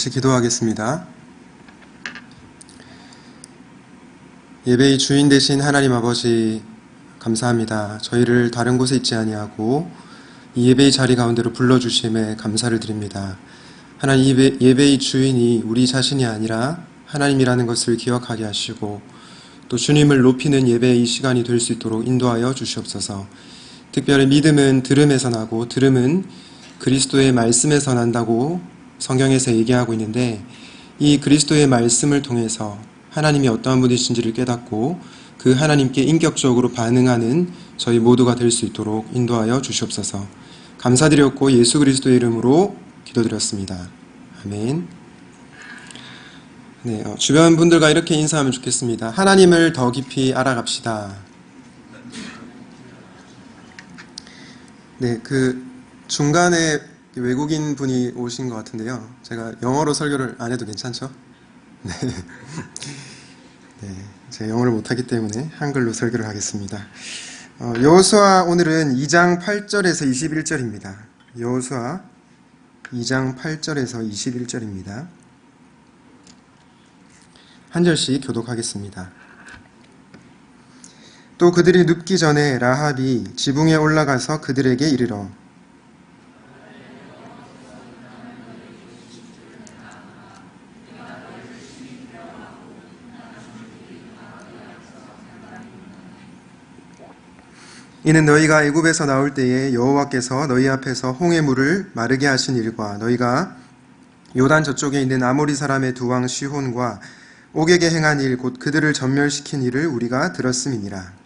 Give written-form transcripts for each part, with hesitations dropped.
같이 기도하겠습니다. 예배의 주인 되신 하나님 아버지, 감사합니다. 저희를 다른 곳에 있지 아니하고 이 예배의 자리 가운데로 불러주심에 감사를 드립니다. 하나님, 예배의 주인이 우리 자신이 아니라 하나님이라는 것을 기억하게 하시고 또 주님을 높이는 예배의 시간이 될 수 있도록 인도하여 주시옵소서. 특별히 믿음은 들음에서 나고 들음은 그리스도의 말씀에서 난다고 성경에서 얘기하고 있는데, 이 그리스도의 말씀을 통해서 하나님이 어떠한 분이신지를 깨닫고 그 하나님께 인격적으로 반응하는 저희 모두가 될 수 있도록 인도하여 주시옵소서. 감사드렸고 예수 그리스도의 이름으로 기도드렸습니다. 아멘. 네, 주변 분들과 이렇게 인사하면 좋겠습니다. 하나님을 더 깊이 알아갑시다. 네, 중간에 외국인 분이 오신 것 같은데요. 제가 영어로 설교를 안 해도 괜찮죠? 네. 네, 제가 영어를 못하기 때문에 한글로 설교를 하겠습니다. 여호수아 오늘은 2장 8절에서 21절입니다. 여호수아 2장 8절에서 21절입니다. 한 절씩 교독하겠습니다. 또 그들이 눕기 전에 라합이 지붕에 올라가서 그들에게 이르러 이는 너희가 애굽에서 나올 때에 여호와께서 너희 앞에서 홍해 물을 마르게 하신 일과 너희가 요단 저쪽에 있는 아모리 사람의 두 왕 시혼과 옥에게 행한 일 곧 그들을 전멸시킨 일을 우리가 들었음이니라.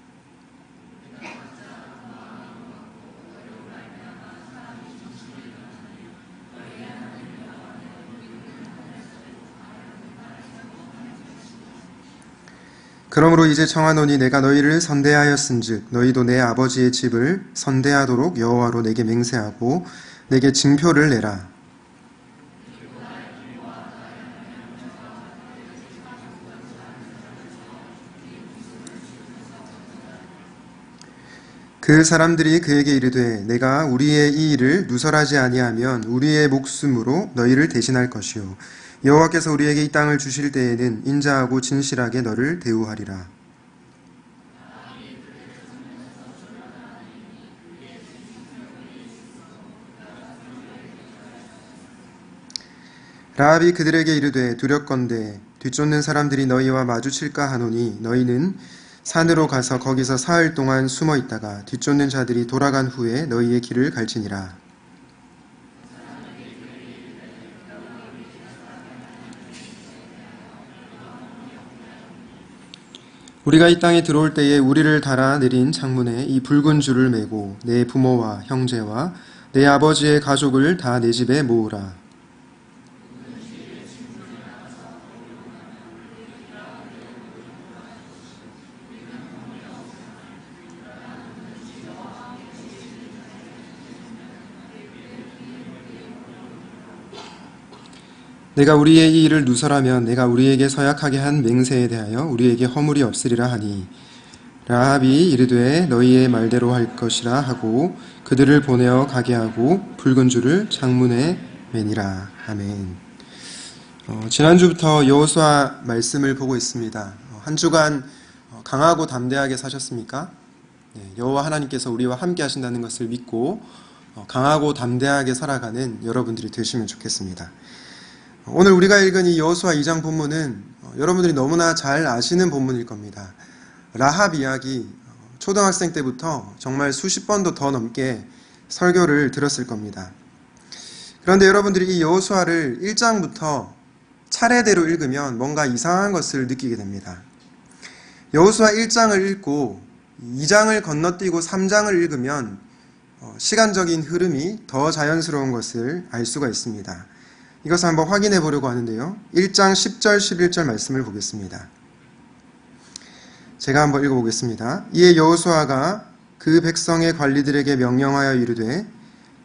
그러므로 이제 청하노니 내가 너희를 선대하였은즉 너희도 내 아버지의 집을 선대하도록 여호와로 내게 맹세하고 내게 징표를 내라. 그 사람들이 그에게 이르되 내가 우리의 이 일을 누설하지 아니하면 우리의 목숨으로 너희를 대신할 것이요 여호와께서 우리에게 이 땅을 주실 때에는 인자하고 진실하게 너를 대우하리라. 라합이 그들에게 이르되 두렵건대 뒤쫓는 사람들이 너희와 마주칠까 하노니 너희는 산으로 가서 거기서 사흘 동안 숨어 있다가 뒤쫓는 자들이 돌아간 후에 너희의 길을 갈지니라. 우리가 이 땅에 들어올 때에 우리를 달아 내린 창문에 이 붉은 줄을 매고 내 부모와 형제와 내 아버지의 가족을 다 내 집에 모으라. 내가 우리의 이 일을 누설하면 내가 우리에게 서약하게 한 맹세에 대하여 우리에게 허물이 없으리라 하니 라합이 이르되 너희의 말대로 할 것이라 하고 그들을 보내어 가게 하고 붉은 줄을 창문에 매니라. 아멘. 지난주부터 여호수아 말씀을 보고 있습니다. 한 주간 강하고 담대하게 사셨습니까? 여호와 하나님께서 우리와 함께 하신다는 것을 믿고 강하고 담대하게 살아가는 여러분들이 되시면 좋겠습니다. 오늘 우리가 읽은 이 여호수아 2장 본문은 여러분들이 너무나 잘 아시는 본문일 겁니다. 라합 이야기, 초등학생 때부터 정말 수십 번도 더 넘게 설교를 들었을 겁니다. 그런데 여러분들이 이 여호수아를 1장부터 차례대로 읽으면 뭔가 이상한 것을 느끼게 됩니다. 여호수아 1장을 읽고 2장을 건너뛰고 3장을 읽으면 시간적인 흐름이 더 자연스러운 것을 알 수가 있습니다. 이것을 한번 확인해 보려고 하는데요. 1장 10절 11절 말씀을 보겠습니다. 제가 한번 읽어보겠습니다. 이에 여호수아가 그 백성의 관리들에게 명령하여 이르되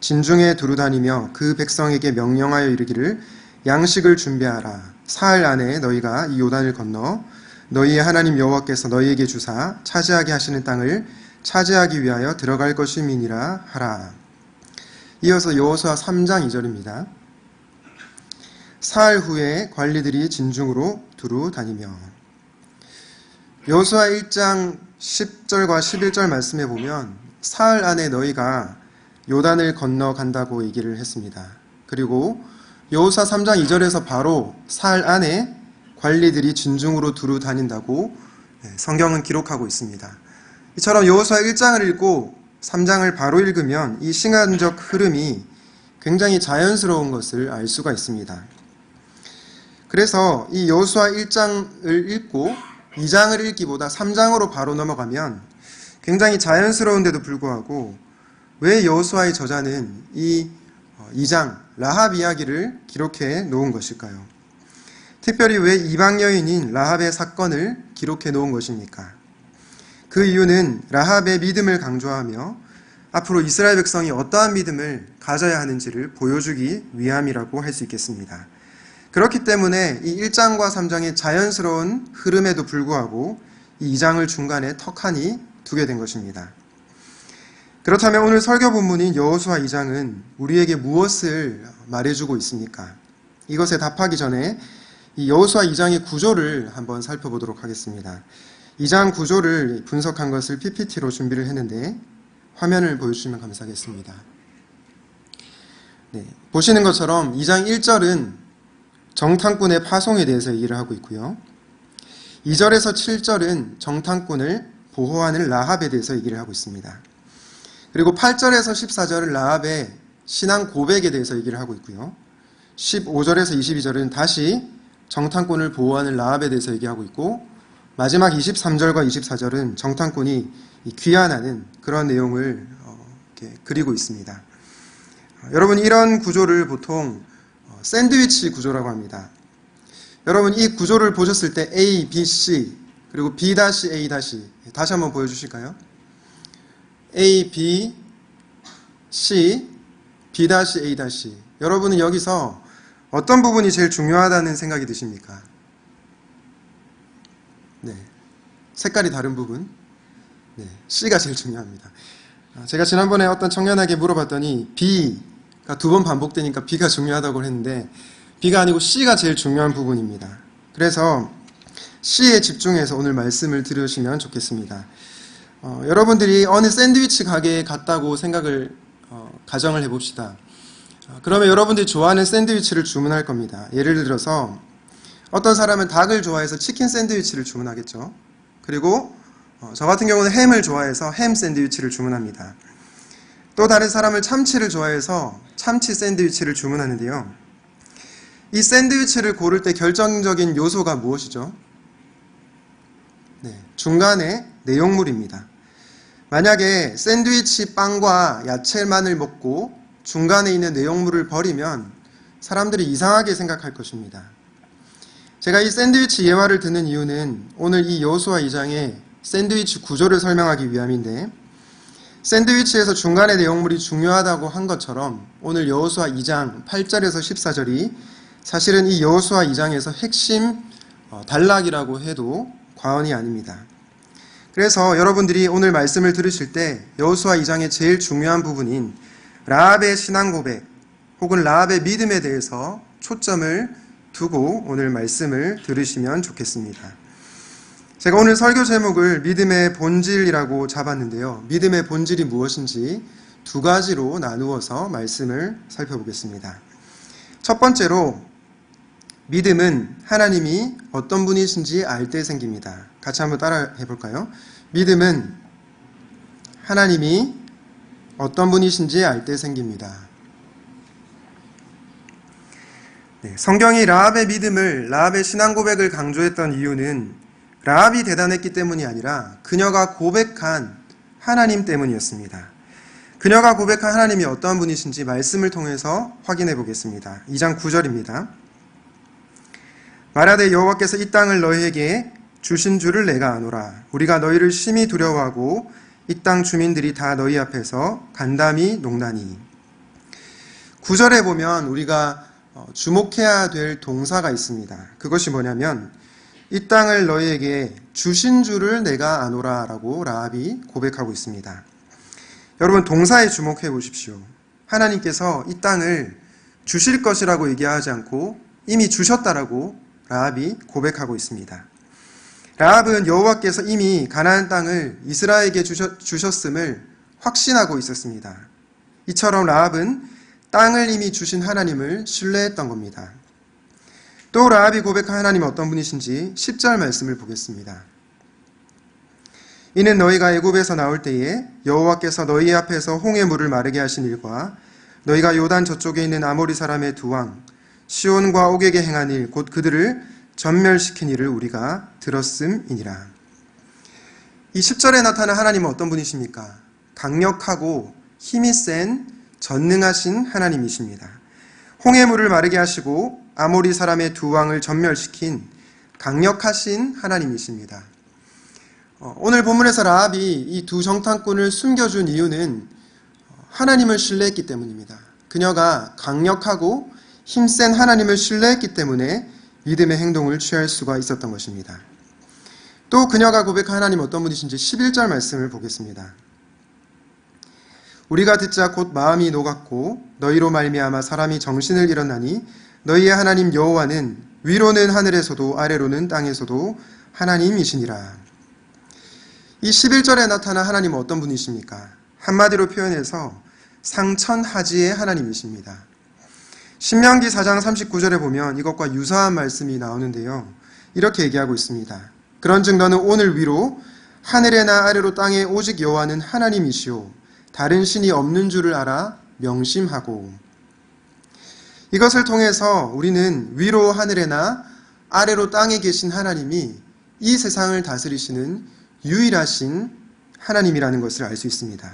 진중에 두루 다니며 그 백성에게 명령하여 이르기를 양식을 준비하라. 사흘 안에 너희가 이 요단을 건너 너희의 하나님 여호와께서 너희에게 주사 차지하게 하시는 땅을 차지하기 위하여 들어갈 것임이니라 하라. 이어서 여호수아 3장 2절입니다. 사흘 후에 관리들이 진중으로 두루 다니며. 여호수아 1장 10절과 11절 말씀에 보면 사흘 안에 너희가 요단을 건너간다고 얘기를 했습니다. 그리고 여호수아 3장 2절에서 바로 사흘 안에 관리들이 진중으로 두루 다닌다고 성경은 기록하고 있습니다. 이처럼 여호수아 1장을 읽고 3장을 바로 읽으면 이 시간적 흐름이 굉장히 자연스러운 것을 알 수가 있습니다. 그래서 이 여호수아 1장을 읽고 2장을 읽기보다 3장으로 바로 넘어가면 굉장히 자연스러운데도 불구하고 왜 여호수아의 저자는 이 2장 라합 이야기를 기록해 놓은 것일까요? 특별히 왜 이방 여인인 라합의 사건을 기록해 놓은 것입니까? 그 이유는 라합의 믿음을 강조하며 앞으로 이스라엘 백성이 어떠한 믿음을 가져야 하는지를 보여주기 위함이라고 할 수 있겠습니다. 그렇기 때문에 이 1장과 3장의 자연스러운 흐름에도 불구하고 이 2장을 중간에 턱하니 두게 된 것입니다. 그렇다면 오늘 설교 본문인 여호수아 2장은 우리에게 무엇을 말해주고 있습니까? 이것에 답하기 전에 이 여호수아 2장의 구조를 한번 살펴보도록 하겠습니다. 2장 구조를 분석한 것을 PPT로 준비를 했는데 화면을 보여주시면 감사하겠습니다. 네, 보시는 것처럼 2장 1절은 정탐꾼의 파송에 대해서 얘기를 하고 있고요. 2절에서 7절은 정탐꾼을 보호하는 라합에 대해서 얘기를 하고 있습니다. 그리고 8절에서 14절은 라합의 신앙 고백에 대해서 얘기를 하고 있고요. 15절에서 22절은 다시 정탐꾼을 보호하는 라합에 대해서 얘기하고 있고, 마지막 23절과 24절은 정탐꾼이 귀환하는 그런 내용을 이렇게 그리고 있습니다. 여러분, 이런 구조를 보통 샌드위치 구조라고 합니다. 여러분, 이 구조를 보셨을 때 A, B, C 그리고 B-A- 다시 한번 보여주실까요? A, B, C, B-A-. 여러분은 여기서 어떤 부분이 제일 중요하다는 생각이 드십니까? 네, 색깔이 다른 부분. 네, C가 제일 중요합니다. 제가 지난번에 어떤 청년에게 물어봤더니 B가 2번 반복되니까 B가 중요하다고 했는데 B가 아니고 C가 제일 중요한 부분입니다. 그래서 C에 집중해서 오늘 말씀을 들으시면 좋겠습니다. 여러분들이 어느 샌드위치 가게에 갔다고 가정을 해봅시다. 그러면 여러분들이 좋아하는 샌드위치를 주문할 겁니다. 예를 들어서 어떤 사람은 닭을 좋아해서 치킨 샌드위치를 주문하겠죠. 그리고 저 같은 경우는 햄을 좋아해서 햄 샌드위치를 주문합니다. 또 다른 사람은 참치를 좋아해서 참치 샌드위치를 주문하는데요. 이 샌드위치를 고를 때 결정적인 요소가 무엇이죠? 네, 중간에 내용물입니다. 만약에 샌드위치 빵과 야채만을 먹고 중간에 있는 내용물을 버리면 사람들이 이상하게 생각할 것입니다. 제가 이 샌드위치 예화를 드는 이유는 오늘 이 여호수아 2장의 샌드위치 구조를 설명하기 위함인데, 샌드위치에서 중간의 내용물이 중요하다고 한 것처럼 오늘 여호수아 2장 8절에서 14절이 사실은 이 여호수아 2장에서 핵심 단락이라고 해도 과언이 아닙니다. 그래서 여러분들이 오늘 말씀을 들으실 때 여호수아 2장의 제일 중요한 부분인 라합의 신앙 고백 혹은 라합의 믿음에 대해서 초점을 두고 오늘 말씀을 들으시면 좋겠습니다. 제가 오늘 설교 제목을 믿음의 본질이라고 잡았는데요. 믿음의 본질이 무엇인지 2가지로 나누어서 말씀을 살펴보겠습니다. 첫 번째로, 믿음은 하나님이 어떤 분이신지 알 때 생깁니다. 같이 한번 따라 해볼까요? 믿음은 하나님이 어떤 분이신지 알 때 생깁니다. 네, 성경이 라합의 믿음을, 라합의 신앙 고백을 강조했던 이유는 라합이 대단했기 때문이 아니라 그녀가 고백한 하나님 때문이었습니다. 그녀가 고백한 하나님이 어떠한 분이신지 말씀을 통해서 확인해 보겠습니다. 2장 9절입니다. 말하되 여호와께서 이 땅을 너희에게 주신 줄을 내가 아노라. 우리가 너희를 심히 두려워하고 이 땅 주민들이 다 너희 앞에서 간담이 녹나니. 9절에 보면 우리가 주목해야 될 동사가 있습니다. 그것이 뭐냐면 이 땅을 너희에게 주신 줄을 내가 아노라 라고 라합이 고백하고 있습니다. 여러분, 동사에 주목해 보십시오. 하나님께서 이 땅을 주실 것이라고 얘기하지 않고 이미 주셨다라고 라합이 고백하고 있습니다. 라합은 여호와께서 이미 가나안 땅을 이스라엘에게 주셨음을 확신하고 있었습니다. 이처럼 라합은 땅을 이미 주신 하나님을 신뢰했던 겁니다. 또 라합이 고백한 하나님은 어떤 분이신지 10절 말씀을 보겠습니다. 이는 너희가 애굽에서 나올 때에 여호와께서 너희 앞에서 홍해 물을 마르게 하신 일과 너희가 요단 저쪽에 있는 아모리 사람의 두 왕 시온과 옥에게 행한 일 곧 그들을 전멸시킨 일을 우리가 들었음이니라. 이 10절에 나타난 하나님은 어떤 분이십니까? 강력하고 힘이 센 전능하신 하나님이십니다. 홍해 물을 마르게 하시고 아모리 사람의 두 왕을 전멸시킨 강력하신 하나님이십니다. 오늘 본문에서 라합이 이 두 정탐꾼을 숨겨준 이유는 하나님을 신뢰했기 때문입니다. 그녀가 강력하고 힘센 하나님을 신뢰했기 때문에 믿음의 행동을 취할 수가 있었던 것입니다. 또 그녀가 고백한 하나님 어떤 분이신지 11절 말씀을 보겠습니다. 우리가 듣자 곧 마음이 녹았고 너희로 말미암아 사람이 정신을 잃었나니 너희의 하나님 여호와는 위로는 하늘에서도 아래로는 땅에서도 하나님이시니라. 이 11절에 나타난 하나님은 어떤 분이십니까? 한마디로 표현해서 상천하지의 하나님이십니다. 신명기 4장 39절에 보면 이것과 유사한 말씀이 나오는데요. 이렇게 얘기하고 있습니다. 그런즉 너는 오늘 위로 하늘에나 아래로 땅에 오직 여호와는 하나님이시오 다른 신이 없는 줄을 알아 명심하고. 이것을 통해서 우리는 위로 하늘에나 아래로 땅에 계신 하나님이 이 세상을 다스리시는 유일하신 하나님이라는 것을 알 수 있습니다.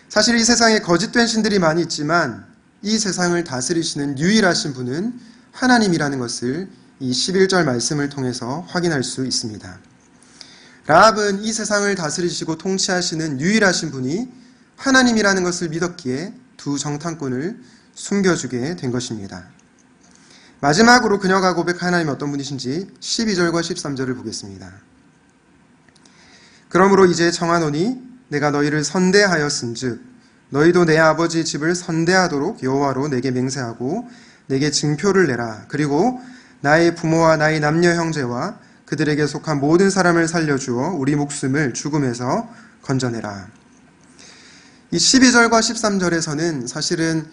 사실 이 세상에 거짓된 신들이 많이 있지만 이 세상을 다스리시는 유일하신 분은 하나님이라는 것을 이 11절 말씀을 통해서 확인할 수 있습니다. 라합은 이 세상을 다스리시고 통치하시는 유일하신 분이 하나님이라는 것을 믿었기에 두 정탐꾼을 숨겨주게 된 것입니다. 마지막으로 그녀가 고백한 하나님이 어떤 분이신지 12절과 13절을 보겠습니다. 그러므로 이제 청하노니 내가 너희를 선대하였은즉 너희도 내 아버지 집을 선대하도록 여호와로 내게 맹세하고 내게 증표를 내라. 그리고 나의 부모와 나의 남녀 형제와 그들에게 속한 모든 사람을 살려주어 우리 목숨을 죽음에서 건져내라. 이 12절과 13절에서는 사실은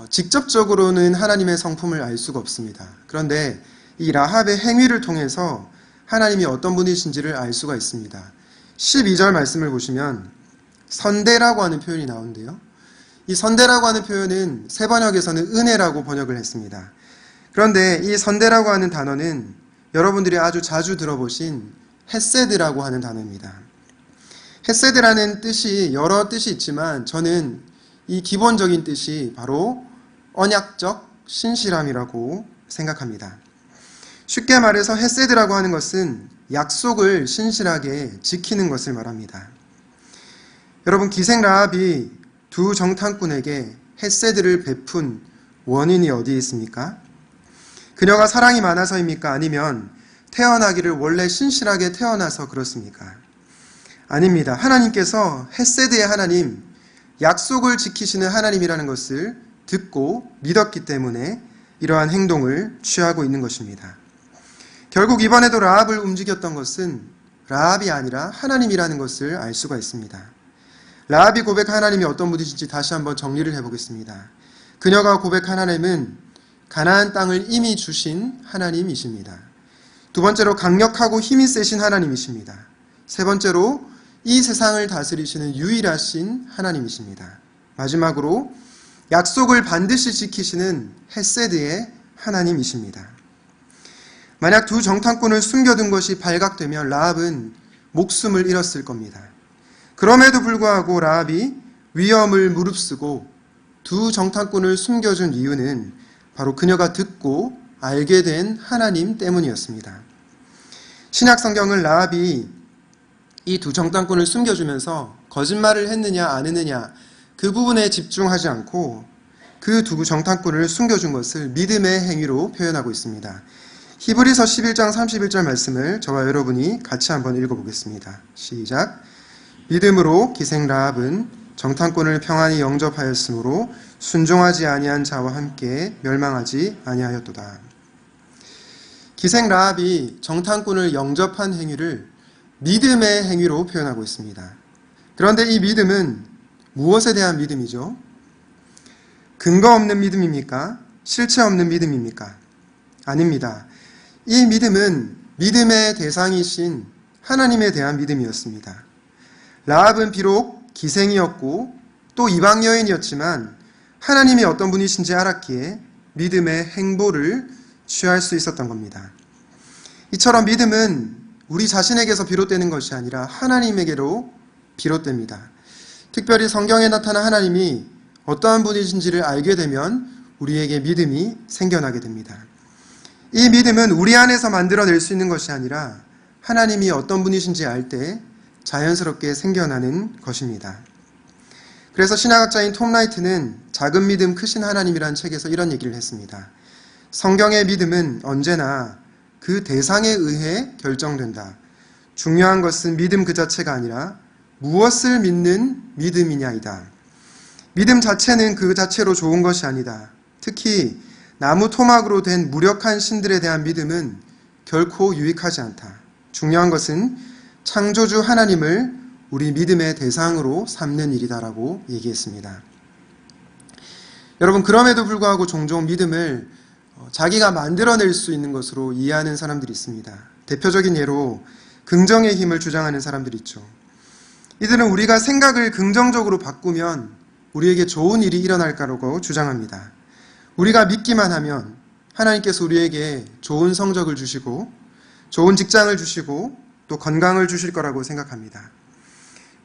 직접적으로는 하나님의 성품을 알 수가 없습니다. 그런데 이 라합의 행위를 통해서 하나님이 어떤 분이신지를 알 수가 있습니다. 12절 말씀을 보시면 선대라고 하는 표현이 나오는데요. 이 선대라고 하는 표현은 새 번역에서는 은혜라고 번역을 했습니다. 그런데 이 선대라고 하는 단어는 여러분들이 아주 자주 들어보신 헤세드라고 하는 단어입니다. 헤세드라는 뜻이 여러 뜻이 있지만 저는 이 기본적인 뜻이 바로 언약적 신실함이라고 생각합니다. 쉽게 말해서 헤세드라고 하는 것은 약속을 신실하게 지키는 것을 말합니다. 여러분, 기생 라합이 두 정탐꾼에게 헤세드를 베푼 원인이 어디에 있습니까? 그녀가 사랑이 많아서입니까? 아니면 태어나기를 원래 신실하게 태어나서 그렇습니까? 아닙니다. 하나님께서 헤세드의 하나님, 약속을 지키시는 하나님이라는 것을 듣고 믿었기 때문에 이러한 행동을 취하고 있는 것입니다. 결국 이번에도 라합을 움직였던 것은 라합이 아니라 하나님이라는 것을 알 수가 있습니다. 라합이 고백한 하나님이 어떤 분이신지 다시 한번 정리를 해보겠습니다. 그녀가 고백한 하나님은 가나안 땅을 이미 주신 하나님이십니다. 두 번째로 강력하고 힘이 세신 하나님이십니다. 세 번째로 이 세상을 다스리시는 유일하신 하나님이십니다. 마지막으로 약속을 반드시 지키시는 헤세드의 하나님이십니다. 만약 두 정탐꾼을 숨겨둔 것이 발각되면 라합은 목숨을 잃었을 겁니다. 그럼에도 불구하고 라합이 위험을 무릅쓰고 두 정탐꾼을 숨겨준 이유는 바로 그녀가 듣고 알게 된 하나님 때문이었습니다. 신약 성경은 라합이 이 두 정탐꾼을 숨겨주면서 거짓말을 했느냐 안 했느냐 그 부분에 집중하지 않고 그 두 정탐꾼을 숨겨준 것을 믿음의 행위로 표현하고 있습니다. 히브리서 11장 31절 말씀을 저와 여러분이 같이 한번 읽어보겠습니다. 시작. 믿음으로 기생 라합은 정탐꾼을 평안히 영접하였으므로 순종하지 아니한 자와 함께 멸망하지 아니하였도다. 기생 라합이 정탐꾼을 영접한 행위를 믿음의 행위로 표현하고 있습니다. 그런데 이 믿음은 무엇에 대한 믿음이죠? 근거 없는 믿음입니까? 실체 없는 믿음입니까? 아닙니다. 이 믿음은 믿음의 대상이신 하나님에 대한 믿음이었습니다. 라합은 비록 기생이었고 또 이방 여인이었지만 하나님이 어떤 분이신지 알았기에 믿음의 행보를 취할 수 있었던 겁니다. 이처럼 믿음은 우리 자신에게서 비롯되는 것이 아니라 하나님에게로 비롯됩니다. 특별히 성경에 나타난 하나님이 어떠한 분이신지를 알게 되면 우리에게 믿음이 생겨나게 됩니다. 이 믿음은 우리 안에서 만들어낼 수 있는 것이 아니라 하나님이 어떤 분이신지 알 때 자연스럽게 생겨나는 것입니다. 그래서 신학학자인 톰 라이트는 작은 믿음 크신 하나님이라는 책에서 이런 얘기를 했습니다. 성경의 믿음은 언제나 그 대상에 의해 결정된다. 중요한 것은 믿음 그 자체가 아니라 무엇을 믿는 믿음이냐이다. 믿음 자체는 그 자체로 좋은 것이 아니다. 특히 나무 토막으로 된 무력한 신들에 대한 믿음은 결코 유익하지 않다. 중요한 것은 창조주 하나님을 우리 믿음의 대상으로 삼는 일이다라고 얘기했습니다. 여러분, 그럼에도 불구하고 종종 믿음을 자기가 만들어낼 수 있는 것으로 이해하는 사람들이 있습니다. 대표적인 예로 긍정의 힘을 주장하는 사람들이 있죠. 이들은 우리가 생각을 긍정적으로 바꾸면 우리에게 좋은 일이 일어날 거라고 주장합니다. 우리가 믿기만 하면 하나님께서 우리에게 좋은 성적을 주시고 좋은 직장을 주시고 또 건강을 주실 거라고 생각합니다.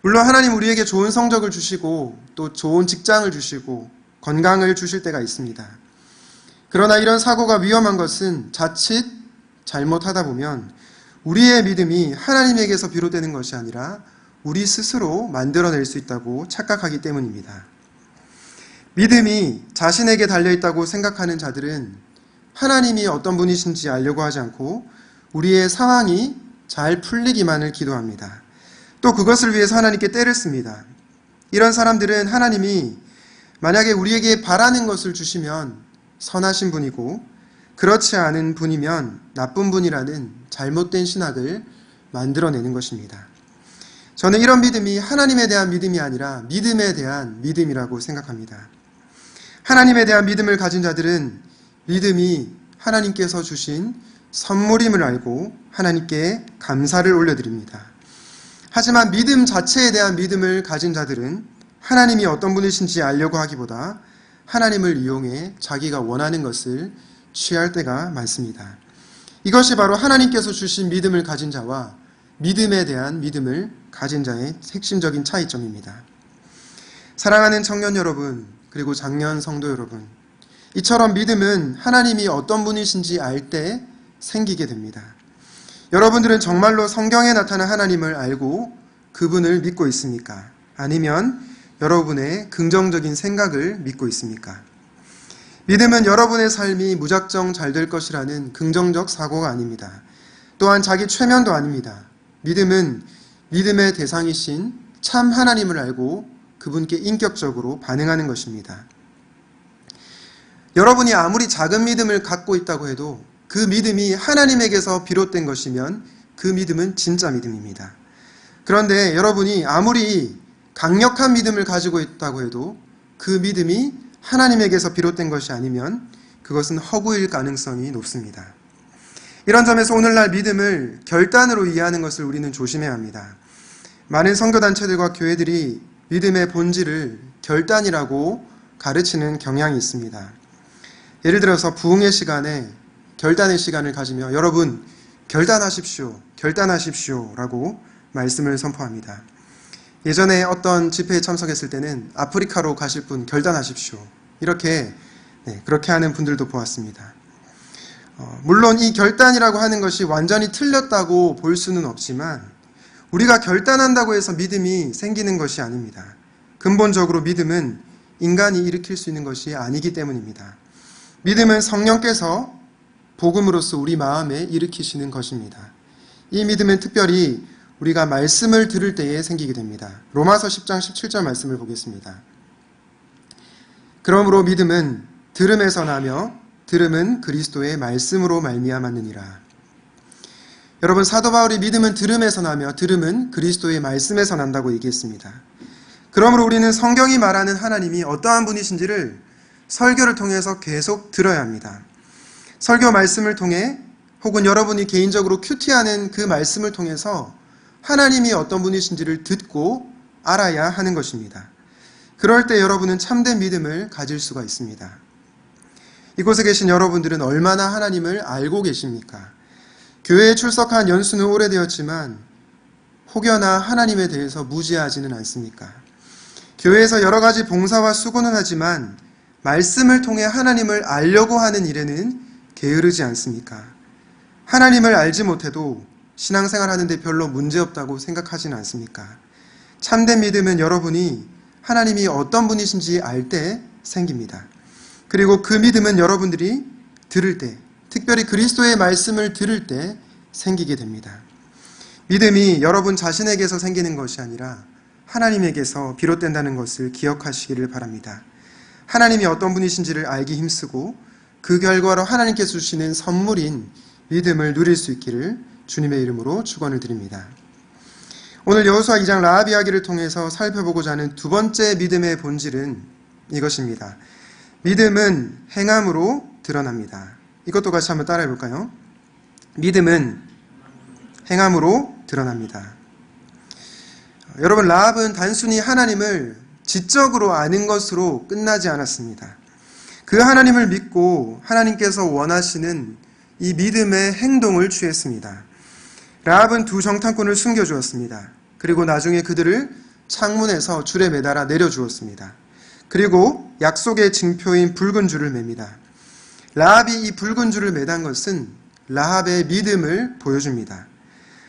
물론 하나님 우리에게 좋은 성적을 주시고 또 좋은 직장을 주시고 건강을 주실 때가 있습니다. 그러나 이런 사고가 위험한 것은 자칫 잘못하다 보면 우리의 믿음이 하나님에게서 비롯되는 것이 아니라 우리 스스로 만들어낼 수 있다고 착각하기 때문입니다. 믿음이 자신에게 달려있다고 생각하는 자들은 하나님이 어떤 분이신지 알려고 하지 않고 우리의 상황이 잘 풀리기만을 기도합니다. 또 그것을 위해서 하나님께 떼를 씁니다. 이런 사람들은 하나님이 만약에 우리에게 바라는 것을 주시면 선하신 분이고 그렇지 않은 분이면 나쁜 분이라는 잘못된 신학을 만들어내는 것입니다. 저는 이런 믿음이 하나님에 대한 믿음이 아니라 믿음에 대한 믿음이라고 생각합니다. 하나님에 대한 믿음을 가진 자들은 믿음이 하나님께서 주신 선물임을 알고 하나님께 감사를 올려드립니다. 하지만 믿음 자체에 대한 믿음을 가진 자들은 하나님이 어떤 분이신지 알려고 하기보다 하나님을 이용해 자기가 원하는 것을 취할 때가 많습니다. 이것이 바로 하나님께서 주신 믿음을 가진 자와 믿음에 대한 믿음을 가진 자의 핵심적인 차이점입니다. 사랑하는 청년 여러분, 그리고 장년 성도 여러분, 이처럼 믿음은 하나님이 어떤 분이신지 알 때 생기게 됩니다. 여러분들은 정말로 성경에 나타난 하나님을 알고 그분을 믿고 있습니까? 아니면 여러분의 긍정적인 생각을 믿고 있습니까? 믿음은 여러분의 삶이 무작정 잘 될 것이라는 긍정적 사고가 아닙니다. 또한 자기 최면도 아닙니다. 믿음은 믿음의 대상이신 참 하나님을 알고 그분께 인격적으로 반응하는 것입니다. 여러분이 아무리 작은 믿음을 갖고 있다고 해도 그 믿음이 하나님에게서 비롯된 것이면 그 믿음은 진짜 믿음입니다. 그런데 여러분이 아무리 강력한 믿음을 가지고 있다고 해도 그 믿음이 하나님에게서 비롯된 것이 아니면 그것은 허구일 가능성이 높습니다. 이런 점에서 오늘날 믿음을 결단으로 이해하는 것을 우리는 조심해야 합니다. 많은 선교단체들과 교회들이 믿음의 본질을 결단이라고 가르치는 경향이 있습니다. 예를 들어서 부흥의 시간에 결단의 시간을 가지며 여러분 결단하십시오 라고 말씀을 선포합니다. 예전에 어떤 집회에 참석했을 때는 아프리카로 가실 분 결단하십시오 이렇게 그렇게 하는 분들도 보았습니다. 물론 이 결단이라고 하는 것이 완전히 틀렸다고 볼 수는 없지만 우리가 결단한다고 해서 믿음이 생기는 것이 아닙니다. 근본적으로 믿음은 인간이 일으킬 수 있는 것이 아니기 때문입니다. 믿음은 성령께서 복음으로써 우리 마음에 일으키시는 것입니다. 이 믿음은 특별히 우리가 말씀을 들을 때에 생기게 됩니다. 로마서 10장 17절 말씀을 보겠습니다. 그러므로 믿음은 들음에서 나며 들음은 그리스도의 말씀으로 말미암았느니라. 여러분, 사도 바울이 믿음은 들음에서 나며 들음은 그리스도의 말씀에서 난다고 얘기했습니다. 그러므로 우리는 성경이 말하는 하나님이 어떠한 분이신지를 설교를 통해서 계속 들어야 합니다. 설교 말씀을 통해 혹은 여러분이 개인적으로 큐티하는 그 말씀을 통해서 하나님이 어떤 분이신지를 듣고 알아야 하는 것입니다. 그럴 때 여러분은 참된 믿음을 가질 수가 있습니다. 이곳에 계신 여러분들은 얼마나 하나님을 알고 계십니까? 교회에 출석한 연수는 오래되었지만 혹여나 하나님에 대해서 무지하지는 않습니까? 교회에서 여러 가지 봉사와 수고는 하지만 말씀을 통해 하나님을 알려고 하는 일에는 게으르지 않습니까? 하나님을 알지 못해도 신앙생활 하는데 별로 문제없다고 생각하지는 않습니까? 참된 믿음은 여러분이 하나님이 어떤 분이신지 알 때 생깁니다. 그리고 그 믿음은 여러분들이 들을 때, 특별히 그리스도의 말씀을 들을 때 생기게 됩니다. 믿음이 여러분 자신에게서 생기는 것이 아니라 하나님에게서 비롯된다는 것을 기억하시기를 바랍니다. 하나님이 어떤 분이신지를 알기 힘쓰고 그 결과로 하나님께서 주시는 선물인 믿음을 누릴 수 있기를 주님의 이름으로 축원을 드립니다. 오늘 여호수아 2장 라합 이야기를 통해서 살펴보고자 하는 두 번째 믿음의 본질은 이것입니다. 믿음은 행함으로 드러납니다. 이것도 같이 한번 따라해 볼까요? 믿음은 행함으로 드러납니다. 여러분, 라합은 단순히 하나님을 지적으로 아는 것으로 끝나지 않았습니다. 그 하나님을 믿고 하나님께서 원하시는 이 믿음의 행동을 취했습니다. 라합은 두 정탐꾼을 숨겨주었습니다. 그리고 나중에 그들을 창문에서 줄에 매달아 내려주었습니다. 그리고 약속의 징표인 붉은 줄을 맵니다. 라합이 이 붉은 줄을 매단 것은 라합의 믿음을 보여줍니다.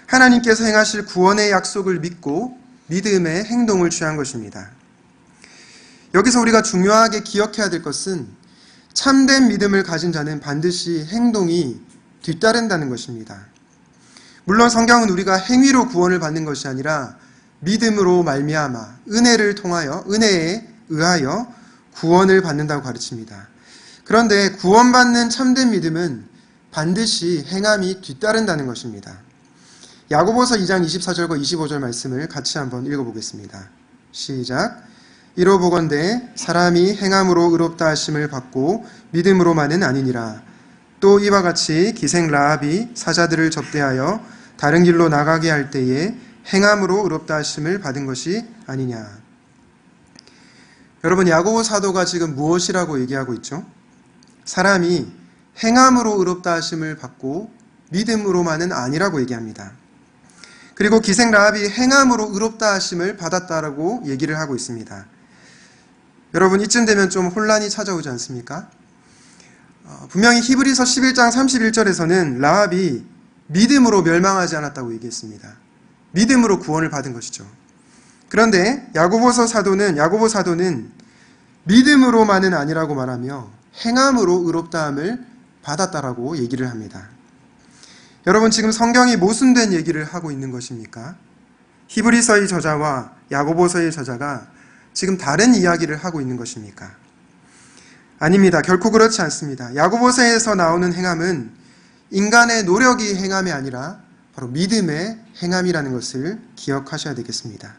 하나님께서 행하실 구원의 약속을 믿고 믿음의 행동을 취한 것입니다. 여기서 우리가 중요하게 기억해야 될 것은 참된 믿음을 가진 자는 반드시 행동이 뒤따른다는 것입니다. 물론 성경은 우리가 행위로 구원을 받는 것이 아니라 믿음으로 말미암아 은혜에 의하여 구원을 받는다고 가르칩니다. 그런데 구원받는 참된 믿음은 반드시 행함이 뒤따른다는 것입니다. 야고보서 2장 24절과 25절 말씀을 같이 한번 읽어보겠습니다. 시작. 이로보건대 사람이 행함으로 의롭다 하심을 받고 믿음으로만은 아니니라. 또 이와 같이 기생 라합이 사자들을 접대하여 다른 길로 나가게 할 때에 행함으로 의롭다 하심을 받은 것이 아니냐. 여러분, 야고보 사도가 지금 무엇이라고 얘기하고 있죠? 사람이 행함으로 의롭다 하심을 받고 믿음으로만은 아니라고 얘기합니다. 그리고 기생 라합이 행함으로 의롭다 하심을 받았다라고 얘기를 하고 있습니다. 여러분, 이쯤 되면 좀 혼란이 찾아오지 않습니까? 분명히 히브리서 11장 31절에서는 라합이 믿음으로 멸망하지 않았다고 얘기했습니다. 믿음으로 구원을 받은 것이죠. 그런데 야고보 사도는 믿음으로만은 아니라고 말하며 행함으로 의롭다함을 받았다라고 얘기를 합니다. 여러분, 지금 성경이 모순된 얘기를 하고 있는 것입니까? 히브리서의 저자와 야고보서의 저자가 지금 다른 이야기를 하고 있는 것입니까? 아닙니다. 결코 그렇지 않습니다. 야고보서에서 나오는 행함은 인간의 노력이 행함이 아니라 바로 믿음의 행함이라는 것을 기억하셔야 되겠습니다.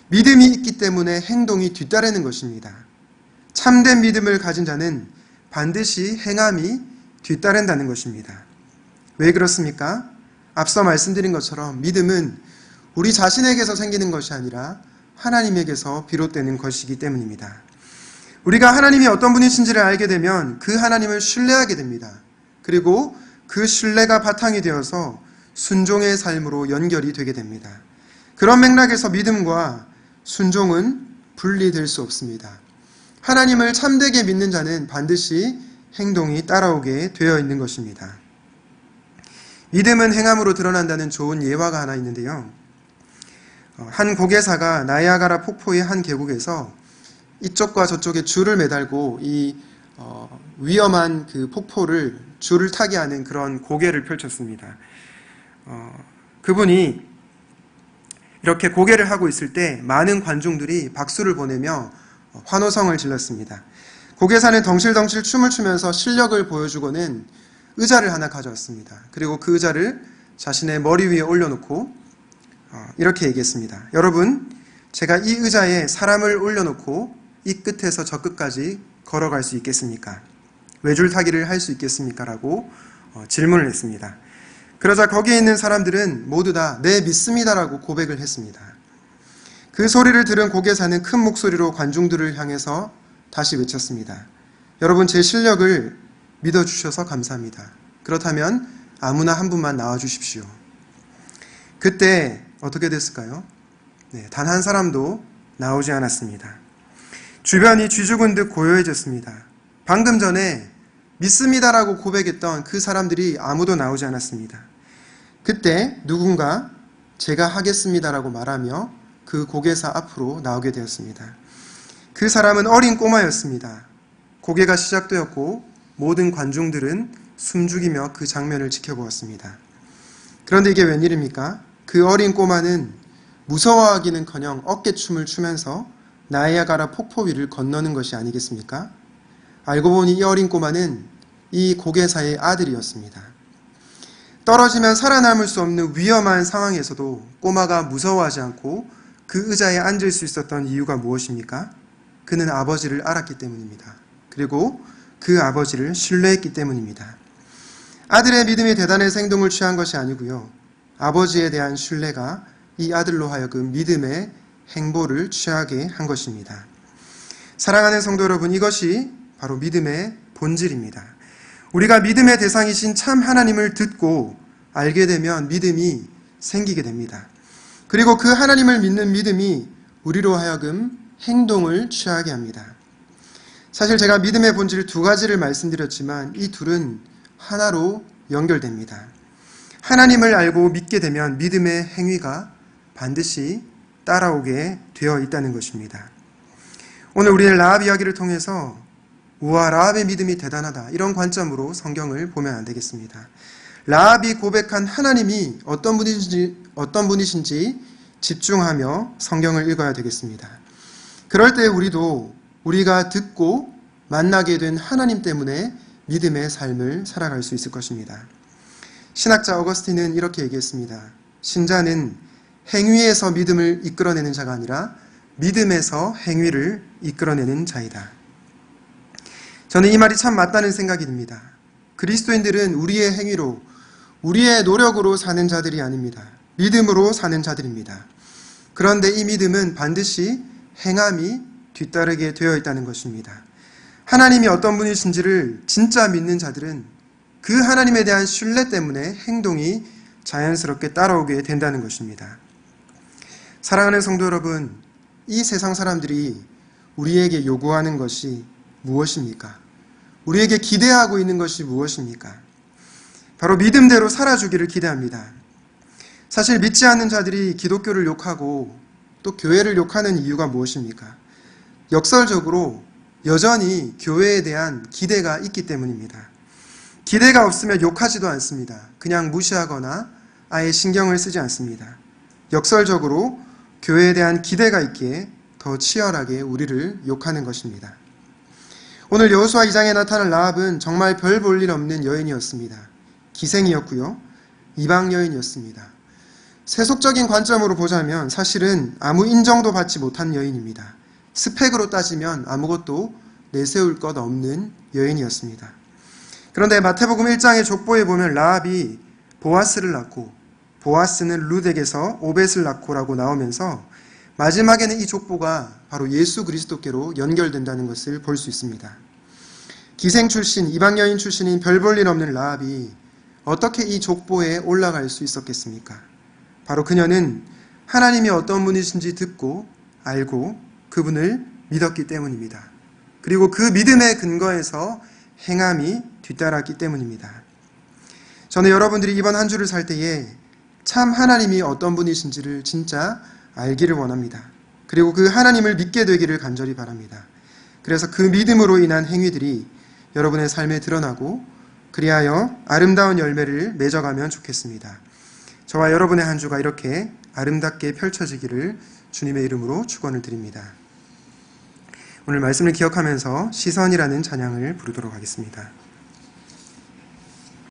믿음이 있기 때문에 행동이 뒤따르는 것입니다. 참된 믿음을 가진 자는 반드시 행함이 뒤따른다는 것입니다. 왜 그렇습니까? 앞서 말씀드린 것처럼 믿음은 우리 자신에게서 생기는 것이 아니라 하나님에게서 비롯되는 것이기 때문입니다. 우리가 하나님이 어떤 분이신지를 알게 되면 그 하나님을 신뢰하게 됩니다. 그리고 그 신뢰가 바탕이 되어서 순종의 삶으로 연결이 되게 됩니다. 그런 맥락에서 믿음과 순종은 분리될 수 없습니다. 하나님을 참되게 믿는 자는 반드시 행동이 따라오게 되어 있는 것입니다. 믿음은 행함으로 드러난다는 좋은 예화가 하나 있는데요. 한 고개사가 나이아가라 폭포의 한 계곡에서 이쪽과 저쪽에 줄을 매달고 이 위험한 그 폭포를 줄을 타게 하는 그런 고개를 펼쳤습니다. 그분이 이렇게 고개를 하고 있을 때 많은 관중들이 박수를 보내며 환호성을 질렀습니다. 고개사는 덩실덩실 춤을 추면서 실력을 보여주고는 의자를 하나 가져왔습니다. 그리고 그 의자를 자신의 머리 위에 올려놓고 이렇게 얘기했습니다. 여러분, 제가 이 의자에 사람을 올려놓고 이 끝에서 저 끝까지 걸어갈 수 있겠습니까? 외줄타기를 할 수 있겠습니까? 라고 질문을 했습니다. 그러자 거기에 있는 사람들은 모두 다 네, 믿습니다라고 고백을 했습니다. 그 소리를 들은 고개사는 큰 목소리로 관중들을 향해서 다시 외쳤습니다. 여러분, 제 실력을 믿어주셔서 감사합니다. 그렇다면 아무나 한 분만 나와주십시오. 그때 어떻게 됐을까요? 네, 단 한 사람도 나오지 않았습니다. 주변이 쥐죽은 듯 고요해졌습니다. 방금 전에 믿습니다라고 고백했던 그 사람들이 아무도 나오지 않았습니다. 그때 누군가 제가 하겠습니다라고 말하며 그 고개사 앞으로 나오게 되었습니다. 그 사람은 어린 꼬마였습니다. 고개가 시작되었고 모든 관중들은 숨죽이며 그 장면을 지켜보았습니다. 그런데 이게 웬일입니까? 그 어린 꼬마는 무서워하기는커녕 어깨춤을 추면서 나이아가라 폭포 위를 건너는 것이 아니겠습니까? 알고 보니 이 어린 꼬마는 이 고개사의 아들이었습니다. 떨어지면 살아남을 수 없는 위험한 상황에서도 꼬마가 무서워하지 않고 그 의자에 앉을 수 있었던 이유가 무엇입니까? 그는 아버지를 알았기 때문입니다. 그리고 그 아버지를 신뢰했기 때문입니다. 아들의 믿음이 대단해서 행동을 취한 것이 아니고요. 아버지에 대한 신뢰가 이 아들로 하여금 믿음의 행보를 취하게 한 것입니다. 사랑하는 성도 여러분, 이것이 바로 믿음의 본질입니다. 우리가 믿음의 대상이신 참 하나님을 듣고 알게 되면 믿음이 생기게 됩니다. 그리고 그 하나님을 믿는 믿음이 우리로 하여금 행동을 취하게 합니다. 사실 제가 믿음의 본질 두 가지를 말씀드렸지만 이 둘은 하나로 연결됩니다. 하나님을 알고 믿게 되면 믿음의 행위가 반드시 따라오게 되어 있다는 것입니다. 오늘 우리는 라합 이야기를 통해서 우와, 라합의 믿음이 대단하다, 이런 관점으로 성경을 보면 안 되겠습니다. 라합이 고백한 하나님이 어떤 분이신지 집중하며 성경을 읽어야 되겠습니다. 그럴 때 우리가 듣고 만나게 된 하나님 때문에 믿음의 삶을 살아갈 수 있을 것입니다. 신학자 어거스틴은 이렇게 얘기했습니다. 신자는 행위에서 믿음을 이끌어내는 자가 아니라 믿음에서 행위를 이끌어내는 자이다. 저는 이 말이 참 맞다는 생각이 듭니다. 그리스도인들은 우리의 행위로, 우리의 노력으로 사는 자들이 아닙니다. 믿음으로 사는 자들입니다. 그런데 이 믿음은 반드시 행함이 뒤따르게 되어 있다는 것입니다. 하나님이 어떤 분이신지를 진짜 믿는 자들은 그 하나님에 대한 신뢰 때문에 행동이 자연스럽게 따라오게 된다는 것입니다. 사랑하는 성도 여러분, 이 세상 사람들이 우리에게 요구하는 것이 무엇입니까? 우리에게 기대하고 있는 것이 무엇입니까? 바로 믿음대로 살아주기를 기대합니다. 사실 믿지 않는 자들이 기독교를 욕하고 또 교회를 욕하는 이유가 무엇입니까? 역설적으로 여전히 교회에 대한 기대가 있기 때문입니다. 기대가 없으면 욕하지도 않습니다. 그냥 무시하거나 아예 신경을 쓰지 않습니다. 역설적으로 교회에 대한 기대가 있기에 더 치열하게 우리를 욕하는 것입니다. 오늘 여호수아 2장에 나타난 라합은 정말 별 볼 일 없는 여인이었습니다. 기생이었고요. 이방 여인이었습니다. 세속적인 관점으로 보자면 사실은 아무 인정도 받지 못한 여인입니다. 스펙으로 따지면 아무것도 내세울 것 없는 여인이었습니다. 그런데 마태복음 1장의 족보에 보면 라합이 보아스를 낳고 보아스는 룻에게서 오벳을 낳고라고 나오면서 마지막에는 이 족보가 바로 예수 그리스도께로 연결된다는 것을 볼 수 있습니다. 기생 출신, 이방 여인 출신인 별 볼 일 없는 라합이 어떻게 이 족보에 올라갈 수 있었겠습니까? 바로 그녀는 하나님이 어떤 분이신지 듣고 알고 그분을 믿었기 때문입니다. 그리고 그 믿음의 근거에서 행함이 뒤따랐기 때문입니다. 저는 여러분들이 이번 한 주를 살 때에 참 하나님이 어떤 분이신지를 진짜 알기를 원합니다. 그리고 그 하나님을 믿게 되기를 간절히 바랍니다. 그래서 그 믿음으로 인한 행위들이 여러분의 삶에 드러나고 그리하여 아름다운 열매를 맺어가면 좋겠습니다. 저와 여러분의 한 주가 이렇게 아름답게 펼쳐지기를 주님의 이름으로 축원을 드립니다. 오늘 말씀을 기억하면서 시선이라는 찬양을 부르도록 하겠습니다.